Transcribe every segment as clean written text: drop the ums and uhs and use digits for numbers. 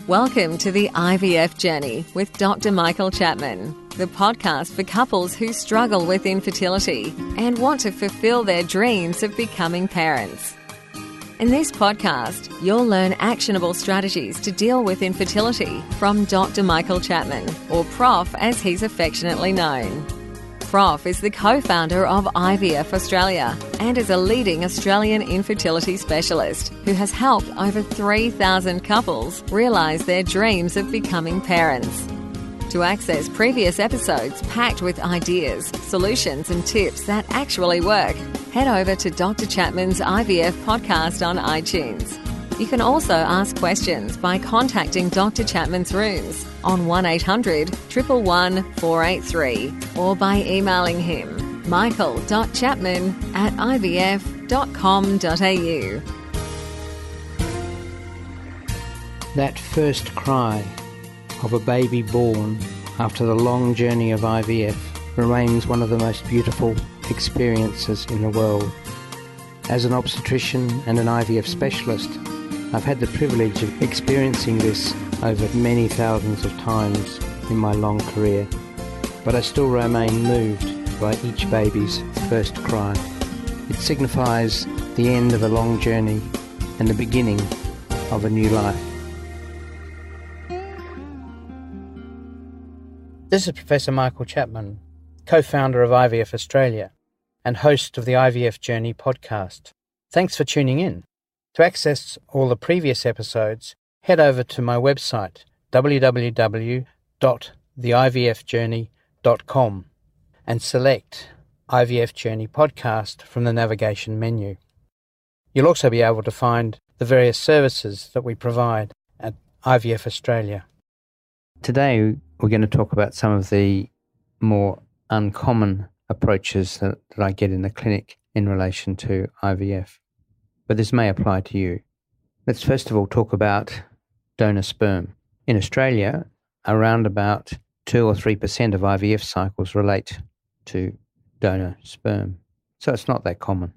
Welcome to the IVF Journey with Dr. Michael Chapman, the podcast for couples who struggle with infertility and want to fulfill their dreams of becoming parents. In this podcast, you'll learn actionable strategies to deal with infertility from Dr. Michael Chapman, or Prof as he's affectionately known. Prof is the co-founder of IVF Australia and is a leading Australian infertility specialist who has helped over 3,000 couples realise their dreams of becoming parents. To access previous episodes packed with ideas, solutions and tips that actually work, head over to Dr. Chapman's IVF podcast on iTunes. You can also ask questions by contacting Dr. Chapman's rooms on 1-800-111-483 or by emailing him michael.chapman@ivf.com.au. That first cry of a baby born after the long journey of IVF remains one of the most beautiful experiences in the world. As an obstetrician and an IVF specialist, I've had the privilege of experiencing this over many thousands of times in my long career, but I still remain moved by each baby's first cry. It signifies the end of a long journey and the beginning of a new life. This is Professor Michael Chapman, co-founder of IVF Australia and host of the IVF Journey podcast. Thanks for tuning in. To access all the previous episodes, head over to my website, www.theivfjourney.com, and select IVF Journey Podcast from the navigation menu. You'll also be able to find the various services that we provide at IVF Australia. Today, we're going to talk about some of the more uncommon approaches that I get in the clinic in relation to IVF. But this may apply to you. Let's first of all talk about donor sperm. In Australia, around about 2 or 3% of IVF cycles relate to donor sperm. So it's not that common.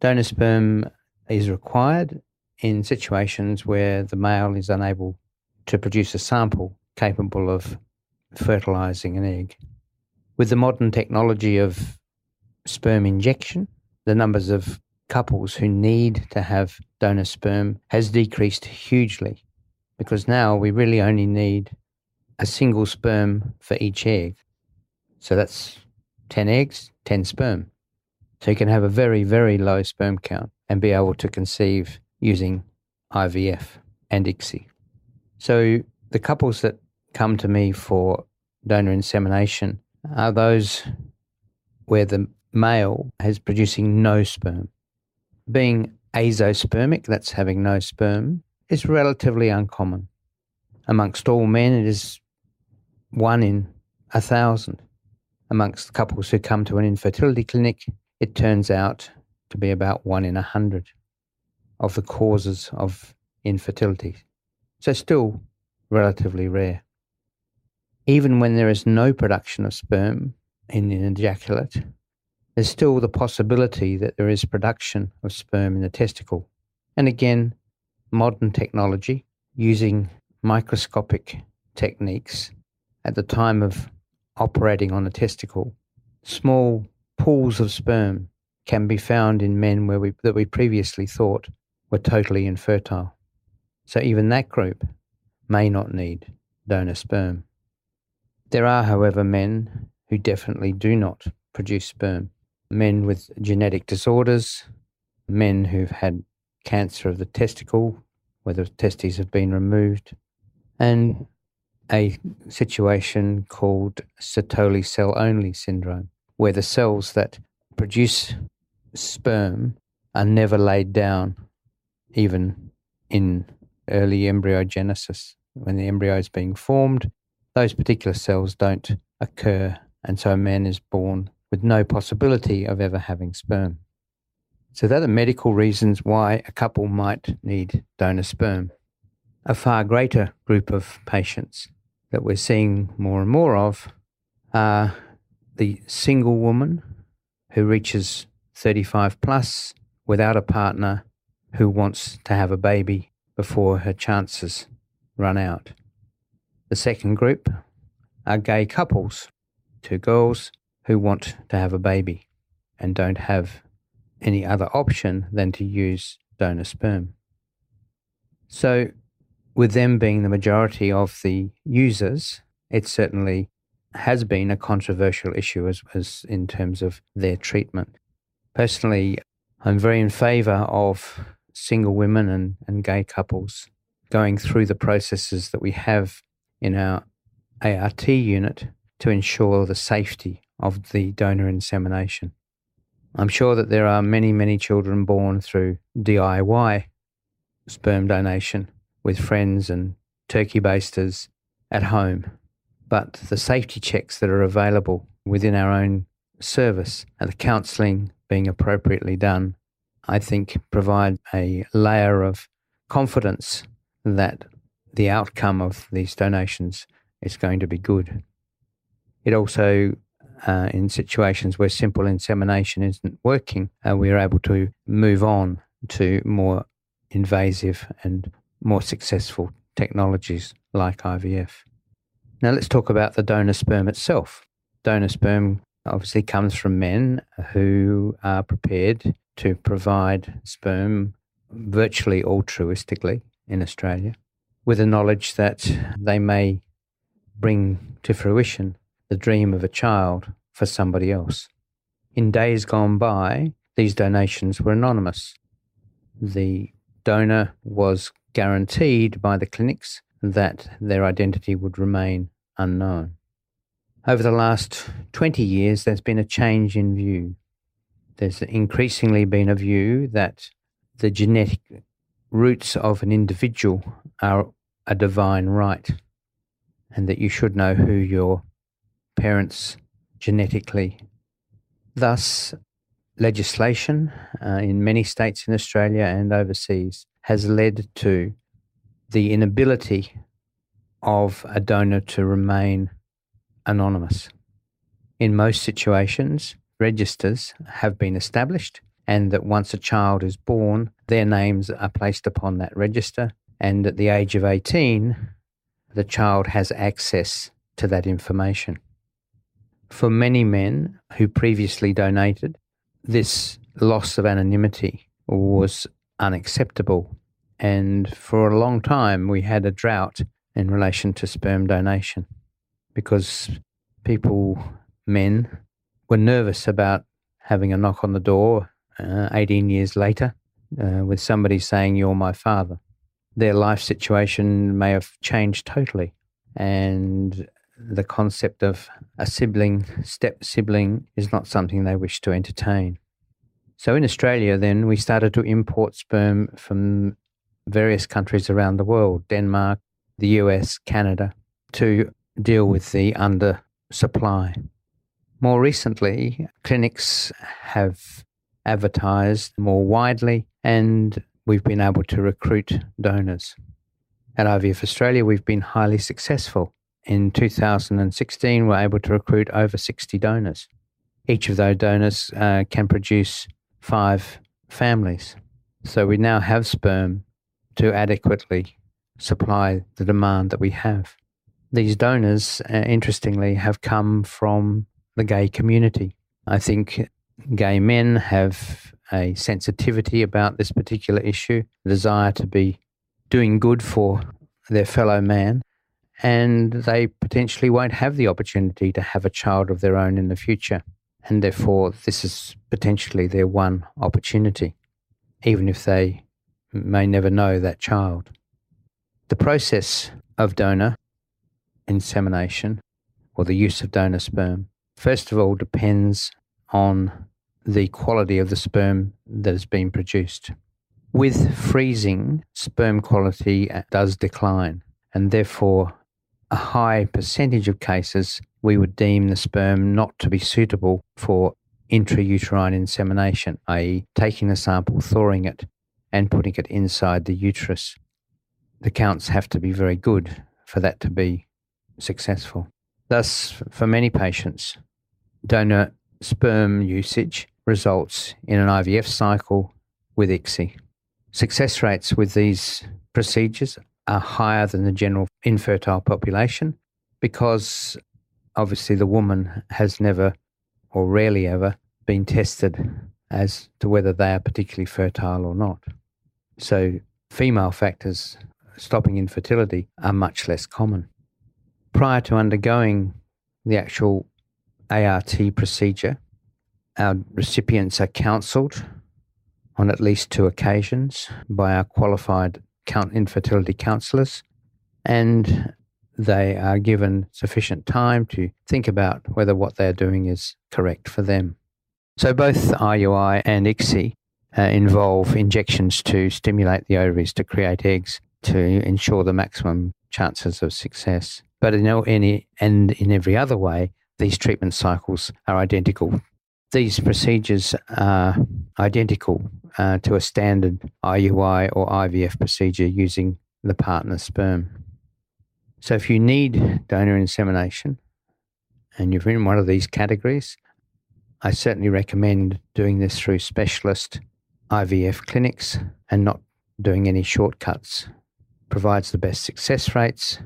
Donor sperm is required in situations where the male is unable to produce a sample capable of fertilizing an egg. With the modern technology of sperm injection, the numbers of couples who need to have donor sperm has decreased hugely, because now we really only need a single sperm for each egg. So that's 10 eggs, 10 sperm. So you can have a very, very low sperm count and be able to conceive using IVF and ICSI. So the couples that come to me for donor insemination are those where the male is producing no sperm. Being azospermic, that's having no sperm, is relatively uncommon. Amongst all men, it is 1 in 1,000. Amongst couples who come to an infertility clinic, it turns out to be about 1 in 100 of the causes of infertility. So still relatively rare. Even when there is no production of sperm in an ejaculate, there's still the possibility that there is production of sperm in the testicle. And again, modern technology, using microscopic techniques at the time of operating on a testicle, small pools of sperm can be found in men that we previously thought were totally infertile. So even that group may not need donor sperm. There are, however, men who definitely do not produce sperm. Men with genetic disorders, men who've had cancer of the testicle, where the testes have been removed, and a situation called Sertoli cell-only syndrome, where the cells that produce sperm are never laid down, even in early embryogenesis. When the embryo is being formed, those particular cells don't occur, and so a man is born with no possibility of ever having sperm. So that are medical reasons why a couple might need donor sperm. A far greater group of patients that we're seeing more and more of are the single woman who reaches 35 plus without a partner, who wants to have a baby before her chances run out. The second group are gay couples, two girls who want to have a baby and don't have any other option than to use donor sperm. So with them being the majority of the users, it certainly has been a controversial issue as in terms of their treatment. Personally, I'm very in favour of single women and gay couples going through the processes that we have in our ART unit to ensure the safety of the donor insemination. I'm sure that there are many, many children born through DIY sperm donation with friends and turkey basters at home. But the safety checks that are available within our own service and the counselling being appropriately done, I think provide a layer of confidence that the outcome of these donations is going to be good. It also, in situations where simple insemination isn't working, we are able to move on to more invasive and more successful technologies like IVF. Now let's talk about the donor sperm itself. Donor sperm obviously comes from men who are prepared to provide sperm virtually altruistically in Australia, with the knowledge that they may bring to fruition the dream of a child for somebody else. In days gone by, these donations were anonymous. The donor was guaranteed by the clinics that their identity would remain unknown. Over the last 20 years, there's been a change in view. There's increasingly been a view that the genetic roots of an individual are a divine right, and that you should know who your parents genetically. Thus, legislation in many states in Australia and overseas has led to the inability of a donor to remain anonymous. In most situations, registers have been established, and that once a child is born, their names are placed upon that register, and at the age of 18, the child has access to that information. For many men who previously donated, this loss of anonymity was unacceptable, and for a long time we had a drought in relation to sperm donation because men were nervous about having a knock on the door 18 years later with somebody saying, "You're my father." Their life situation may have changed totally, and the concept of a sibling, step sibling, is not something they wish to entertain. So in Australia then, we started to import sperm from various countries around the world, Denmark, the US, Canada, to deal with the undersupply. More recently, clinics have advertised more widely, and we've been able to recruit donors. At IVF Australia, we've been highly successful. In 2016, we're able to recruit over 60 donors. Each of those donors can produce 5 families. So we now have sperm to adequately supply the demand that we have. These donors, interestingly, have come from the gay community. I think gay men have a sensitivity about this particular issue, a desire to be doing good for their fellow man, and they potentially won't have the opportunity to have a child of their own in the future. And therefore, this is potentially their one opportunity, even if they may never know that child. The process of donor insemination, or the use of donor sperm, first of all depends on the quality of the sperm that has been produced. With freezing, sperm quality does decline, and therefore a high percentage of cases we would deem the sperm not to be suitable for intrauterine insemination, i.e. taking the sample, thawing it and putting it inside the uterus. The counts have to be very good for that to be successful. Thus, for many patients, donor sperm usage results in an IVF cycle with ICSI. Success rates with these procedures are higher than the general infertile population because obviously the woman has never or rarely ever been tested as to whether they are particularly fertile or not. So female factors stopping infertility are much less common. Prior to undergoing the actual ART procedure, our recipients are counselled on at least 2 occasions by our qualified infertility counsellors, and they are given sufficient time to think about whether what they're doing is correct for them. So both IUI and ICSI involve injections to stimulate the ovaries to create eggs to ensure the maximum chances of success. But in every other way, these treatment cycles are identical. These procedures are identical to a standard IUI or IVF procedure using the partner sperm. So if you need donor insemination and you're in one of these categories, I certainly recommend doing this through specialist IVF clinics and not doing any shortcuts. Provides the best success rates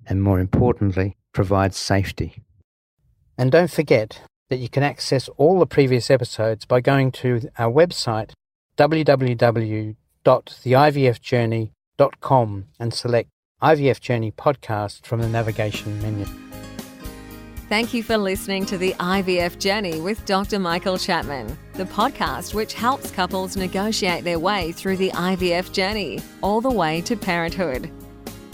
and, more importantly, provides safety. And don't forget that you can access all the previous episodes by going to our website www.theivfjourney.com and select IVF Journey Podcast from the navigation menu. Thank you for listening to the IVF Journey with Dr. Michael Chapman, the podcast which helps couples negotiate their way through the IVF journey, all the way to parenthood.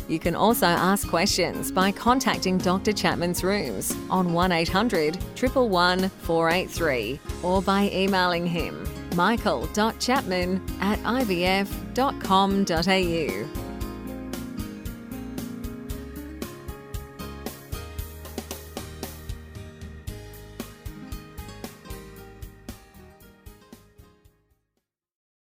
You can also ask questions by contacting Dr. Chapman's rooms on 1800 111 483 or by emailing him michael.chapman@ivf.com.au.